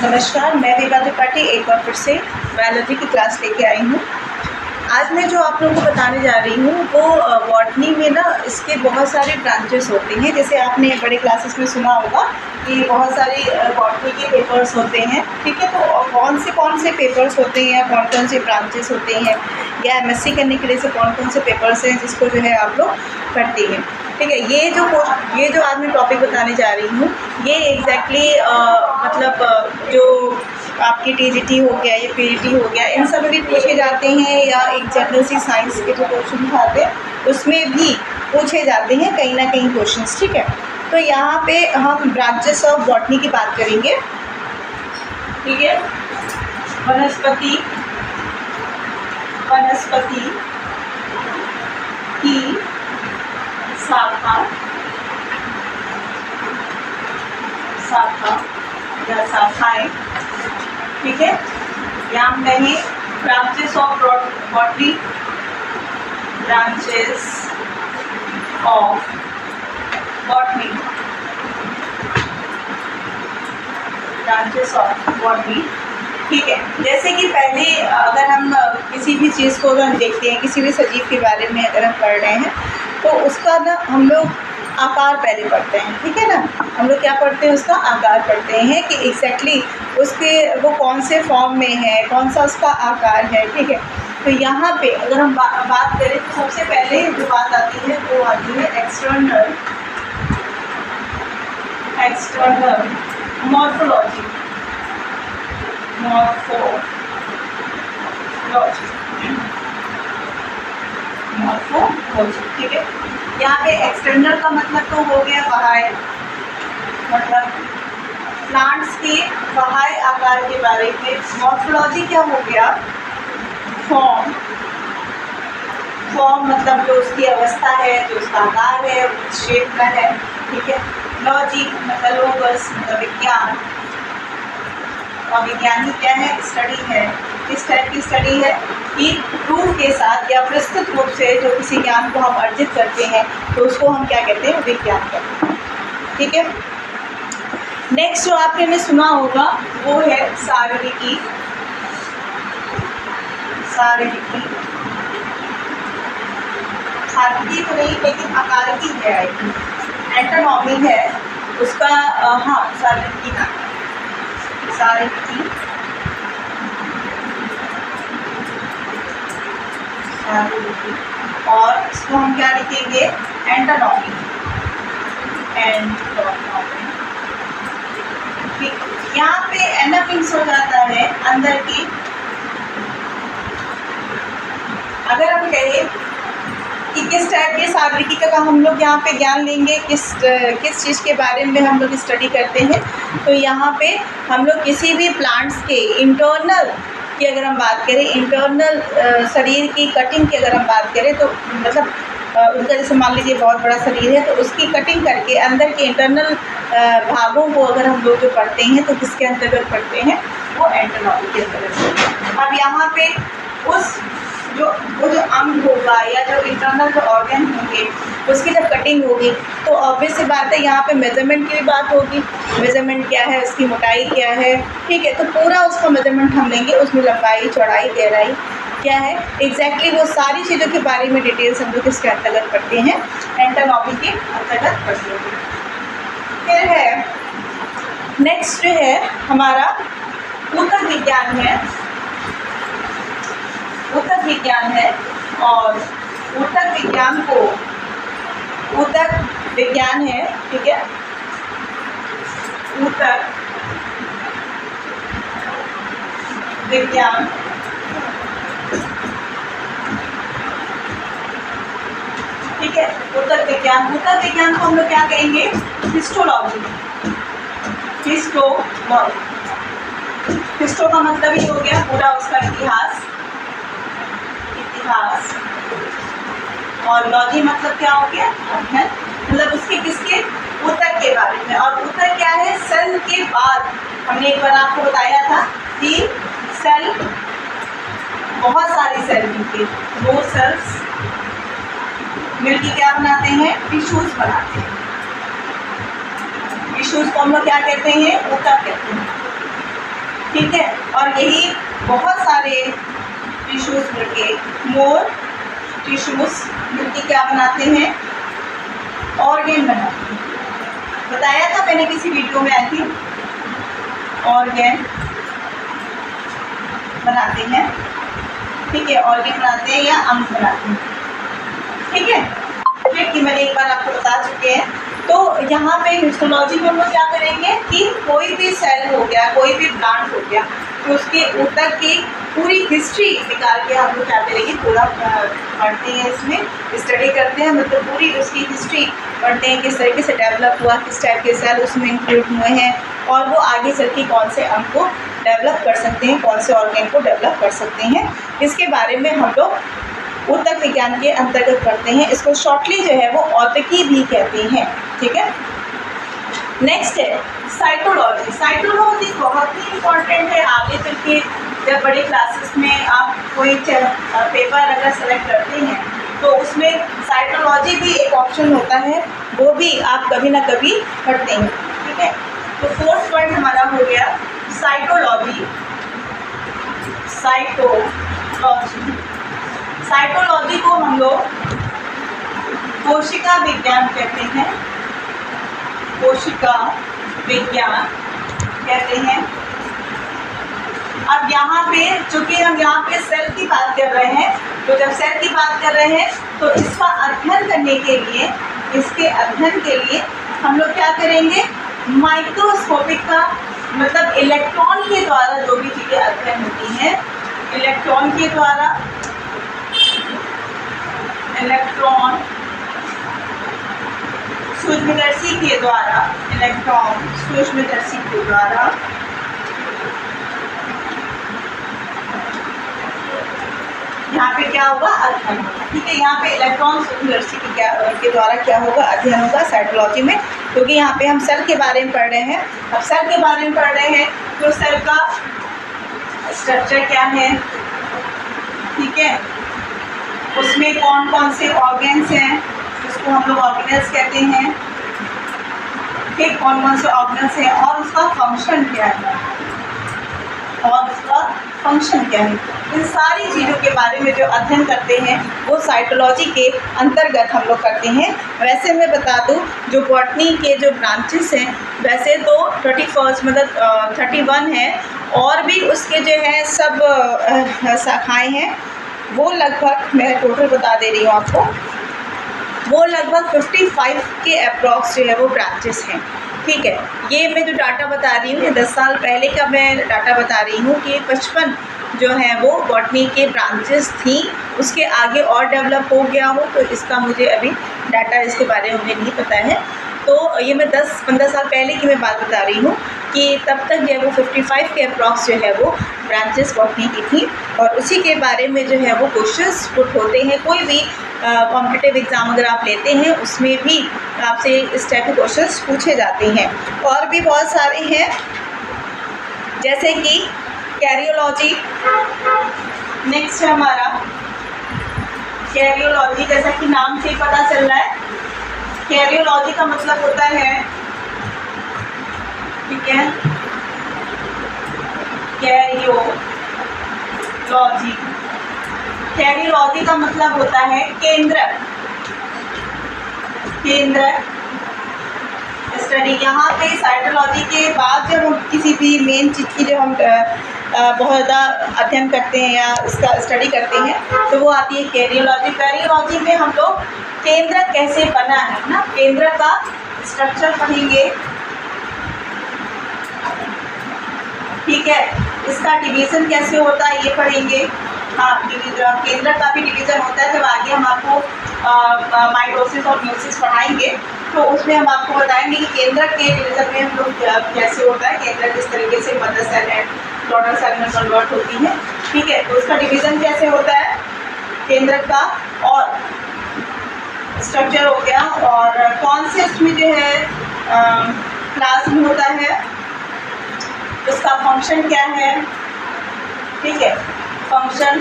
नमस्कार, मैं विभा त्रिपाठी एक बार फिर से बायोलॉजी की क्लास लेके आई हूँ। आज मैं जो आप लोगों को बताने जा रही हूँ वो बॉटनी में ना इसके बहुत सारे ब्रांचेस होते हैं। जैसे आपने बड़े क्लासेस में सुना होगा कि बहुत सारे बॉटनी के पेपर्स होते हैं, ठीक है। तो कौन से पेपर्स होते हैं, कौन से ब्रांचेस होते हैं, या एमएससी करने के लिए से कौन से पेपर्स हैं जिसको जो है आप लोग पढ़ते हैं, ठीक है। ये जो आज मैं टॉपिक बताने जा रही हूँ ये एग्जैक्टली मतलब जो आपकी टीजीटी हो गया या पीजीटी हो गया, इन सब में भी पूछे जाते हैं, या एक जनरल सी साइंस के जो क्वेश्चन आते हैं उसमें भी पूछे जाते हैं कहीं ना कहीं क्वेश्चंस, ठीक है। तो यहाँ पे हम ब्रांचेस ऑफ बॉटनी की बात करेंगे, ठीक है। वनस्पति की शाखा या शाखाएं, ठीक है। या हम कहें branches of botany, branches of botany, branches of botany, ठीक है। जैसे कि पहले अगर हम किसी भी चीज़ को अगर हम देखते हैं, किसी भी सजीव के बारे में अगर हम पढ़ रहे हैं तो उसका ना हम लोग आकार पहले पढ़ते हैं, ठीक है ना। हम लोग क्या पढ़ते हैं, उसका आकार पढ़ते हैं कि एग्जैक्टली उसके वो कौन से फॉर्म में है, कौन सा उसका आकार है, ठीक है। तो यहाँ पे अगर हम बात करें तो सबसे पहले जो बात आती है वो आती है एक्सटर्नल मॉर्फोलॉजी, ठीक है। यहाँ पे एक्सटर्नल का मतलब तो हो गया बाहर, मतलब प्लांट्स के बाहर आकार के बारे में। मॉर्फोलॉजी क्या हो गया, फॉर्म मतलब जो उसकी अवस्था है, जो उसका आकार है, उस शेप का है, ठीक है। लॉजी मतलब लोगस मतलब विज्ञान, और विज्ञानी क्या है, स्टडी है। किस टाइप की स्टडी है कि प्रूफ के साथ या विस्तृत रूप से जो किसी ज्ञान को हम अर्जित करते हैं तो उसको हम क्या कहते हैं, विज्ञान कहते हैं, ठीक है। नेक्स्ट जो आपने सुना होगा वो है शारीरिकी तो नहीं लेकिन आकारिकी है, एंटोनॉमी है उसका, हाँ शारीरिकी ना, शारीरिकी और इसको हम क्या लिखेंगे, एंटोनॉमी। यहाँ पे एनफ मीन्स हो जाता है अंदर की। अगर हम कहें कि किस टाइप के शारीरिकी का हम लोग यहाँ पे ज्ञान लेंगे, किस चीज़ के बारे में हम लोग स्टडी करते हैं, तो यहाँ पे हम लोग किसी भी प्लांट्स के इंटरनल की अगर हम बात करें, इंटरनल शरीर की कटिंग की अगर हम बात करें तो मतलब उनका जैसे मान लीजिए बहुत बड़ा शरीर है तो उसकी कटिंग करके अंदर के इंटरनल भागों को अगर हम लोग जो पढ़ते हैं तो किसके अंतर्गत पढ़ते हैं, वो एंटोनॉमी के अंतर्गत। अब यहाँ पे वो जो अंग होगा या जो इंटरनल जो ऑर्गन होंगे उसकी जब कटिंग होगी तो ऑब्वियस सी बात है यहाँ पे मेजरमेंट की भी बात होगी। मेजरमेंट क्या है, उसकी मोटाई क्या है, ठीक है। तो पूरा उसका मेजरमेंट हम लेंगे, उसमें लंबाई, चौड़ाई, गहराई क्या है, एग्जैक्टली वो सारी चीज़ों के बारे में डिटेल्स हम लोग किसके अंतर्गत पढ़ते हैं, एंटोनॉमी के अंतर्गत पढ़ते हैं। फिर है नेक्स्ट जो है हमारा ऊतक विज्ञान है। ऊतक विज्ञान है और ऊतक विज्ञान है, ठीक है। ऊतक विज्ञान ठीक है। ऊतक विज्ञान को हम लोग क्या कहेंगे, हिस्टोलॉजी। हिस्टो का मतलब ही हो गया पूरा उसका इतिहास, और लॉजी मतलब क्या हो गया, अध्ययन, मतलब उसके किसके, ऊतक के बारे में। और ऊतक क्या है, सेल के बाद हमने एक बार आपको बताया था कि सेल बहुत सारी सेल मिलके, दो सेल्स मिलके क्या बनाते हैं, टिश्यूज बनाते हैं। टिश्यूज को हम लोग क्या कहते हैं, ऊतक कहते हैं। ठीक है। और यही बहुत सारे टिश्यूज़ मिलके, मोर टिश्यूज़ मिलके क्या बनाते हैं, ऑर्गेन बनाते हैं। बताया था मैंने किसी वीडियो में, आई थिंक, ऑर्गेन बनाते हैं। ठीक है, ऑर्गेन बनाते हैं या अंग बनाते हैं। ठीक है, फिर कि मैंने एक बार आपको बता चुके हैं। तो यहाँ पे हिस्टोलॉजी में हम लोग क्या करेंगे कि कोई भी सेल हो गया, कोई भी प्लांट हो गया, तो उसके ऊपर की पूरी हिस्ट्री निकाल के हम लोग क्या करेंगे, पूरा पढ़ते हैं, इसमें स्टडी करते हैं, मतलब पूरी उसकी हिस्ट्री पढ़ते हैं, किस तरीके से डेवलप हुआ, किस टाइप के सेल उसमें इंक्लूड हुए हैं, और वो आगे चल के कौन से अंग को डेवलप कर सकते हैं, कौन से ऑर्गेन को डेवलप कर सकते हैं, इसके बारे में हम लोग ऊतक विज्ञान के अंतर्गत पढ़ते हैं। इसको शॉर्टली जो है वो औतकी भी कहते हैं। ठीक है, नेक्स्ट है साइटोलॉजी। साइटोलॉजी बहुत ही इम्पॉर्टेंट है। आगे चल के जब बड़े क्लासेस में आप कोई पेपर अगर सेलेक्ट करते हैं तो उसमें साइटोलॉजी भी एक ऑप्शन होता है, वो भी आप कभी ना कभी पढ़ते हैं। ठीक है, तो फोर्थ पॉइंट हमारा हो गया साइटोलॉजी। साइटोलॉजी को हम लोग कोशिका विज्ञान कहते हैं। कोशिका विज्ञान कहते हैं। अब यहाँ पे चूंकि हम यहाँ पे सेल की बात कर रहे हैं, तो जब सेल की बात कर रहे हैं तो इसका अध्ययन करने के लिए, इसके अध्ययन के लिए हम लोग क्या करेंगे, माइक्रोस्कोपिक का मतलब इलेक्ट्रॉन के द्वारा जो भी चीज़ें अध्ययन होती हैं, इलेक्ट्रॉन के द्वारा, इलेक्ट्रॉन सूक्ष्मदर्शी के द्वारा, इलेक्ट्रॉन सूक्ष्मदर्शी के द्वारा यहाँ पे क्या होगा, अध्ययन होगा। ठीक है, यहाँ पे इलेक्ट्रॉन सूक्ष्मदर्शी के द्वारा क्या होगा, अध्ययन होगा साइटोलॉजी में, क्योंकि यहाँ पे हम सेल के बारे में पढ़ रहे हैं। अब सेल के बारे में पढ़ रहे हैं तो सेल का स्ट्रक्चर क्या है, ठीक है, उसमें कौन कौन से ऑर्गेन्स हैं, उसको हम लोग ऑर्गेनल्स कहते हैं। ठीक, कौन कौन से ऑर्गेनल्स हैं और उसका फंक्शन क्या है, इन सारी चीज़ों के बारे में जो अध्ययन करते हैं वो साइटोलॉजी के अंतर्गत हम लोग करते हैं। वैसे मैं बता दूं, जो बॉटनी के जो ब्रांचेस हैं वैसे तो 31 हैं, और भी उसके जो है सब शाखाएँ हैं। वो लगभग, मैं टोटल बता दे रही हूँ आपको, वो लगभग 55 के अप्रॉक्स जो है वो ब्रांचेस हैं। ठीक है, ये मैं जो डाटा बता रही हूँ, ये 10 साल पहले का मैं डाटा बता रही हूँ कि 55 जो है वो बॉटनी के ब्रांचेस थी। उसके आगे और डेवलप हो गया हो तो इसका मुझे अभी डाटा इसके बारे में मुझे नहीं पता है। तो ये मैं 10-15 साल पहले की मैं बात बता रही हूँ कि तब तक जो है वो 55 के अप्रॉक्स जो है वो ब्रांचेस बॉटनी की थी, और उसी के बारे में जो है वो क्वेश्चंस पुट होते हैं। कोई भी कॉम्पिटिटिव एग्ज़ाम अगर आप लेते हैं उसमें भी आपसे इस टाइप के क्वेश्चंस पूछे जाते हैं। और भी बहुत सारे हैं, जैसे कि कैरियोलॉजी। नेक्स्ट है हमारा कैरियोलॉजी। जैसा कि नाम से पता चल रहा है, कैरियोलॉजी का मतलब होता है, ठीक है, कैरियोलॉजी का मतलब होता है केंद्रक स्टडी। यहाँ पे साइटोलॉजी के बाद जब हम किसी भी मेन चीज़ की जो हम बहुत ज़्यादा अध्ययन करते हैं या इसका स्टडी करते हैं तो वो आती है कैरियोलॉजी। कैरियोलॉजी में हम लोग केंद्रक कैसे बना है ना, केंद्रक का स्ट्रक्चर पढ़ेंगे। ठीक है, इसका डिवीज़न कैसे होता है ये पढ़ेंगे। हाँ, केंद्रक का भी डिवीज़न होता है। जब आगे हम आपको माइटोसिस और म्यूसिस पढ़ाएंगे तो उसमें हम आपको बताएंगे कि केंद्रक के डिवीज़न में हम लोग कैसे होता है, केंद्रक किस तरीके से mother cell and daughter cell में कन्वर्ट होती है। ठीक है, तो उसका डिवीज़न कैसे होता है केंद्रक का, और स्ट्रक्चर हो गया, और कौन से उसमें जो है क्लास में होता है, उसका फंक्शन क्या है। ठीक है, फंक्शन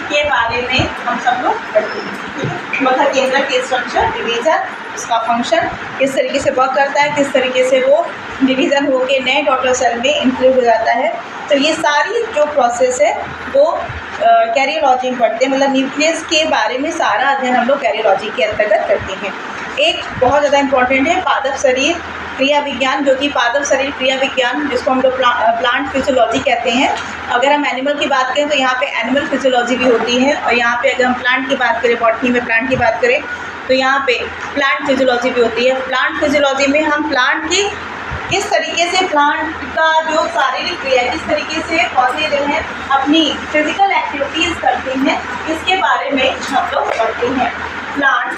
के बारे में हम सब लोग पढ़ते हैं। ठीक है। मध्य केंद्र के स्ट्रक्चर, डिवीज़न, उसका फंक्शन किस तरीके से वर्क करता है, किस तरीके से वो डिवीज़न होके नए डॉटर सेल में इंक्लूड हो जाता है। तो ये सारी जो प्रोसेस है वो कैरियोलॉजी में पढ़ते हैं, मतलब न्यूक्लियस के बारे में सारा अध्ययन हम लोग कैरियोलॉजी के अंतर्गत करते हैं। एक बहुत ज़्यादा इम्पॉर्टेंट है पादप शरीर क्रिया विज्ञान, जो कि पादप शरीर क्रिया विज्ञान जिसको हम लोग प्लांट फिजियोलॉजी कहते हैं। अगर हम एनिमल की बात करें तो यहाँ पे एनिमल फिजियोलॉजी भी होती है, और यहाँ पे अगर हम प्लांट की बात करें, बॉटनी में प्लांट की बात करें तो यहाँ पे प्लांट फिजियोलॉजी भी होती है। प्लांट फिजियोलॉजी में हम प्लांट की किस तरीके से प्लांट का जो शारीरिक क्रिया है, किस तरीके से पौधे जो हैं अपनी फिजिकल एक्टिविटीज़ करते हैं, इसके बारे में हम लोग पढ़ते हैं। प्लांट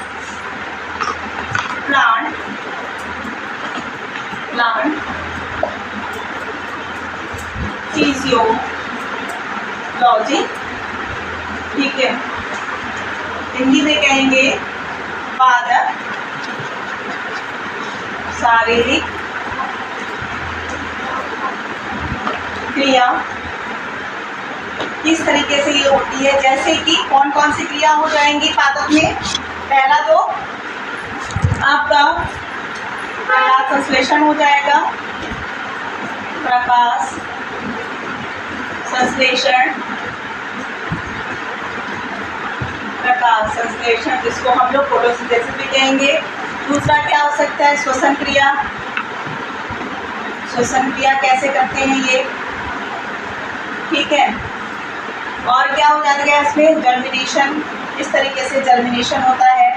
फिजियोलॉजी, ठीक है, हिंदी में कहेंगे पादप शारीरिक क्रिया किस तरीके से ये होती है। जैसे कि कौन कौन सी क्रिया हो जाएंगी पादप में। पहला तो आपका प्रकाश संश्लेषण हो जाएगा, प्रकाश संश्लेषण जिसको हम लोग फोटोसिंथेसिस भी कहेंगे। दूसरा क्या हो सकता है, श्वसन क्रिया कैसे करते हैं ये, ठीक है। और क्या हो जाएगा इसमें, जर्मिनेशन, किस तरीके से जर्मिनेशन होता है,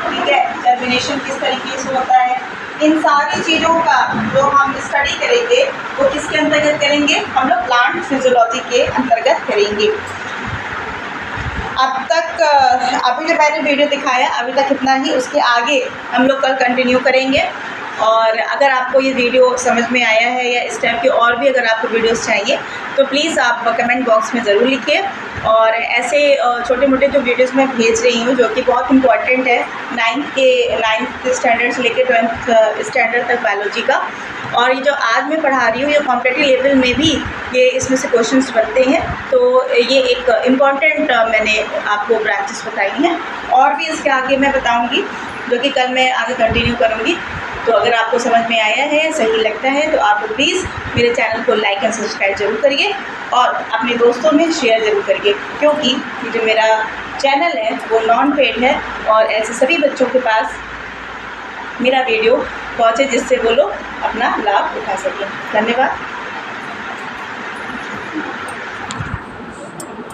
ठीक है, जर्मिनेशन किस तरीके से होता है। इन सारी चीज़ों का जो हम स्टडी करेंगे वो किसके अंतर्गत करेंगे, हम लोग प्लांट फिजियोलॉजी के अंतर्गत करेंगे। अब तक अभी जो मैंने वीडियो दिखाया अभी तक इतना ही, उसके आगे हम लोग कल कंटिन्यू करेंगे। और अगर आपको ये वीडियो समझ में आया है या इस टाइप के और भी अगर आपको वीडियोस चाहिए तो प्लीज़ आप कमेंट बॉक्स में ज़रूर लिखिए। और ऐसे छोटे मोटे जो वीडियोस मैं भेज रही हूँ जो कि बहुत इंपॉर्टेंट है 9th स्टैंडर्ड से लेकर 12th स्टैंडर्ड तक बायोलॉजी का, और ये जो आज मैं पढ़ा रही हूँ ये कॉम्पिटिटिव लेवल में भी ये इसमें से क्वेश्चंस बनते हैं। तो ये एक इम्पॉर्टेंट मैंने आपको ब्रांचेस बताई हैं, और भी इसके आगे मैं बताऊँगी जो कि कल मैं आगे कंटिन्यू करूँगी। तो अगर आपको समझ में आया है, सही लगता है, तो आप प्लीज़ मेरे चैनल को लाइक एंड सब्सक्राइब जरूर करिए और अपने दोस्तों में शेयर ज़रूर करिए, क्योंकि ये जो मेरा चैनल है वो नॉन पेड है और ऐसे सभी बच्चों के पास मेरा वीडियो पहुँचे जिससे वो लोग अपना लाभ उठा सकें। धन्यवाद।